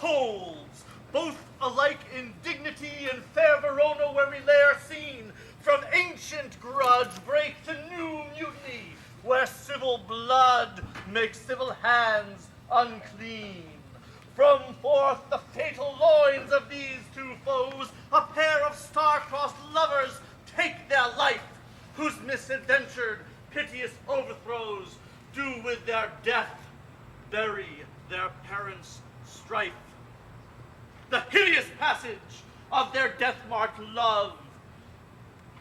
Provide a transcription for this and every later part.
souls, both alike in dignity and fair Verona where we lay our scene, from ancient grudge break to new mutiny, where civil blood makes civil hands unclean. From forth the fatal loins of these two foes, a pair of star-crossed lovers take their life, whose misadventured, piteous overthrows do with their death bury their parents' strife. The hideous passage of their death-marked love,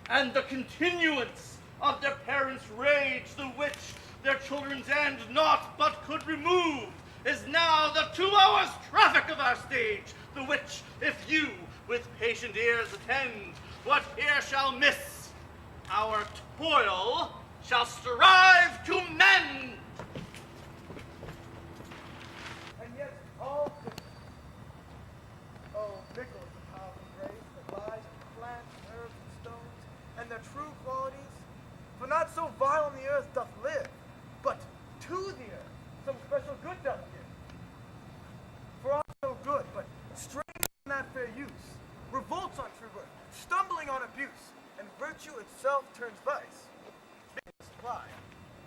and the continuance of their parents' rage, the which their children's end naught but could remove, is now the 2 hours' traffic of our stage, the which, if you with patient ears attend, what here shall miss, our toil shall strive to mend. And yet all fickle. Oh, fickle is the powerful grace that lies in plants, herbs, and stones, and their true qualities. For not so vile on the earth doth live, but to the earth some special good doth give. For all so good, but straying from that fair use, revolts on true worth, stumbling on abuse, and virtue itself turns vice. Vice pride,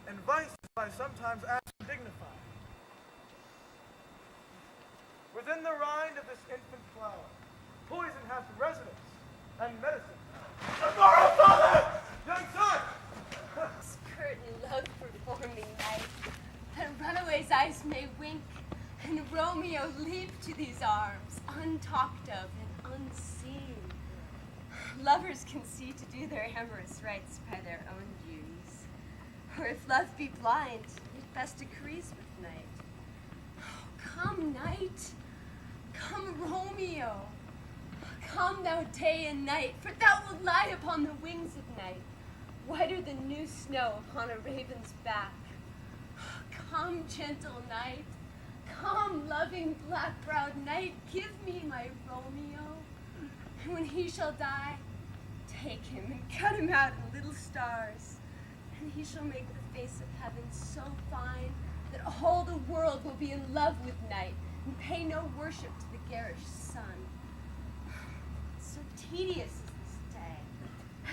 and vice is by sometimes apt and dignified. Within the rind of this infant flower, poison hath residence and medicine. Tomorrow, father! Young son! Skirt and love performing night, and runaway's eyes may wink, and Romeo leap to these arms, untalked of and unseen. Lovers can see to do their amorous rites by their own duties, or if love be blind, it best agrees with night. Oh, come, night! Come, Romeo! Come, thou day and night, for thou wilt lie upon the wings of night, whiter than new snow upon a raven's back. Come, gentle night! Come, loving black-browed night, give me my Romeo. And when he shall die, take him and cut him out in little stars, and he shall make the face of heaven so fine that all the world will be in love with night and pay no worship to the garish sun. So tedious is this day,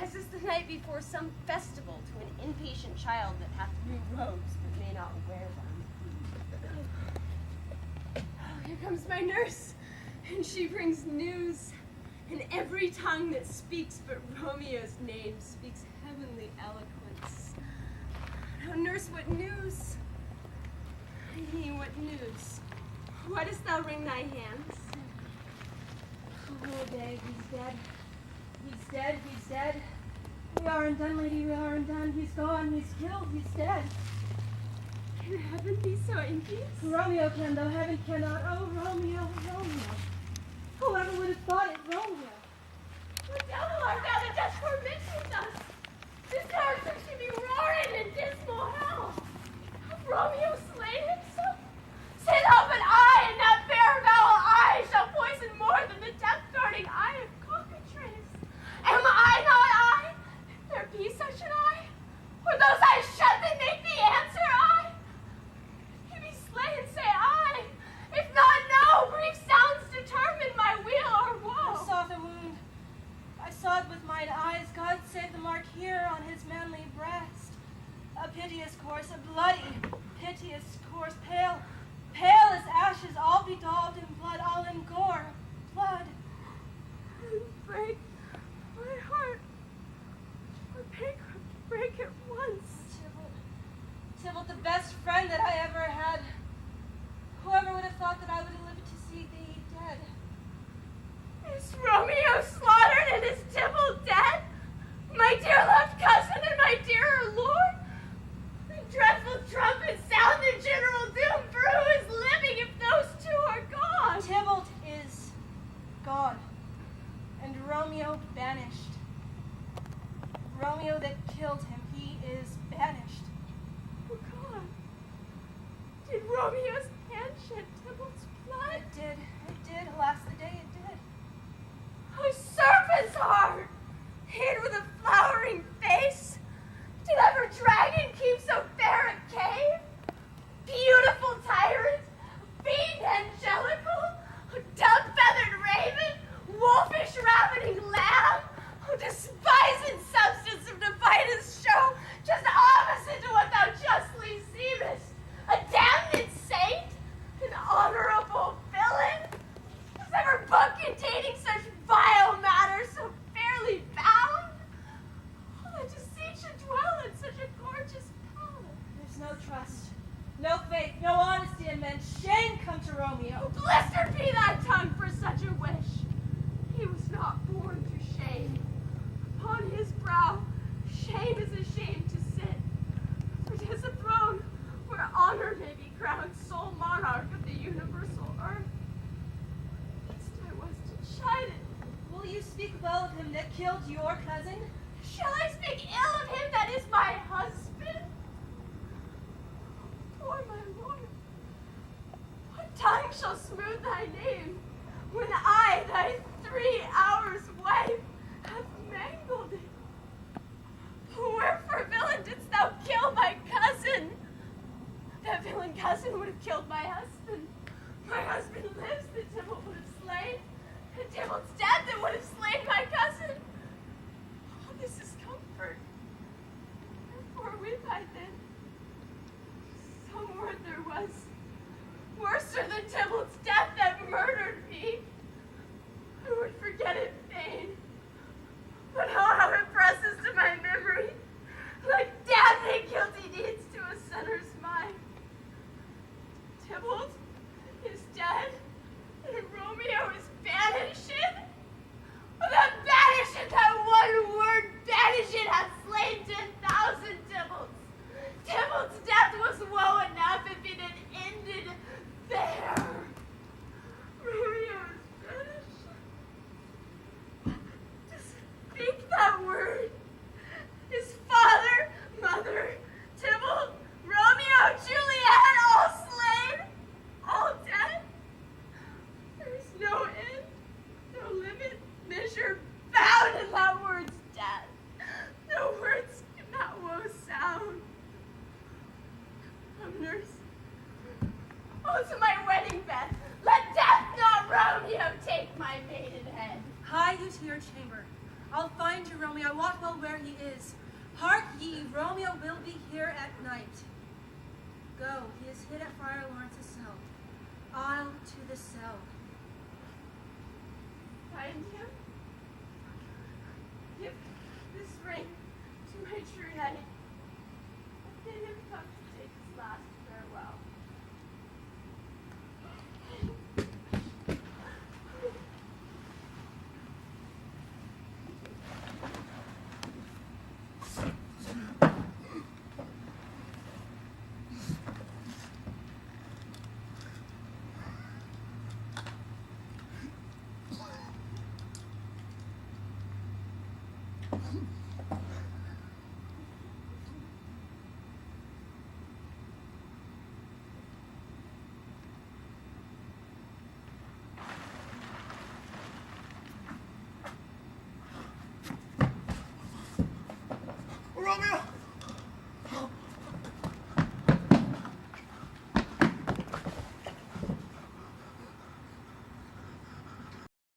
as is the night before some festival to an impatient child that hath new robes but may not wear them. Oh, here comes my nurse, and she brings news, and every tongue that speaks but Romeo's name speaks heavenly eloquence. Now, nurse, what news? Ay, what news? Why dost thou wring thy hands? Oh, babe, he's dead. He's dead, he's dead. We are undone, lady, we are undone. He's gone, he's killed, he's dead. Can heaven be so envious? Romeo can, though heaven cannot. Oh, Romeo, Romeo. Whoever would have thought it, Romeo? What devil art thou that dost torment us? This hour seems to be roaring in dismal hell. Hath Romeo slain himself? Say thou, but I, and that bare foul eye, shall poison more than the death-darting eye of cockatrice. Am I not I? If there be such an eye, or those eyes shut that make the answer I? If he be slain, say I. If not, no. Brief sounds determine my weal or woe. I saw the wound. I saw it with mine eyes. God save the mark here on his manly breast. A piteous course, a bloody, piteous course, pale as ashes, all bedaubed in blood, all in gore, blood. Break my heart. Break it once. Tybalt, the best friend that I ever had. Whoever would have thought that I would have lived to see thee dead? Is Romeo slaughtered and is Tybalt dead? My dear loved cousin and my dearer lord? The dreadful trumpet sound the general doom, for who is living if those two are gone? Tybalt is gone, and Romeo banished. Romeo that killed him, he is banished. Oh God! Did Romeo's hand shed Tybalt's blood? It did, alas the day it did. Oh, serpent's heart! Hid with a flowering face! Did ever dragon keep so fair a cave? Beautiful tyrant, fiend angelical, speak well of him that killed your cousin? Shall I speak ill of him that is my husband? Poor my lord, what tongue shall smooth thy name, when I, thy 3 hours wife, have mangled it? Wherefore, villain, didst thou kill my cousin? That villain cousin would have killed my husband. My husband lives, the Tybalt would have slain. The Tybalt's dead, that would have slain my cousin. Oh, this is comfort. Wherefore weep I then? Some word there was, worser than Tybalt's death that murdered me. I would forget it fain. But oh, how it presses to my memory, like damning guilty deeds to a sinner's mind. Tybalt is dead, and Romeo is banished. That banishing, that one word, banishing, hath slain 10,000 Tybalts. Tybalt's death was woe enough if it had ended there. Romeo is banished. Just speak that word. His father, mother, Tybalt, Romeo, Juliet, all slain, all dead. There is no end, no limit, measure, bound in that word's death. No words can that woe sound. Come, nurse. Oh, to my wedding bed. Let death, not Romeo, take my maiden head. Hie you to your chamber. I'll find you, Romeo. I wot well where he is. Hark ye, Romeo will be here at night. Go, he is hid at Friar Lawrence's cell. I'll to the cell. Find him? Give this ring to my true knight. Bid him come to take his last farewell. Hmm.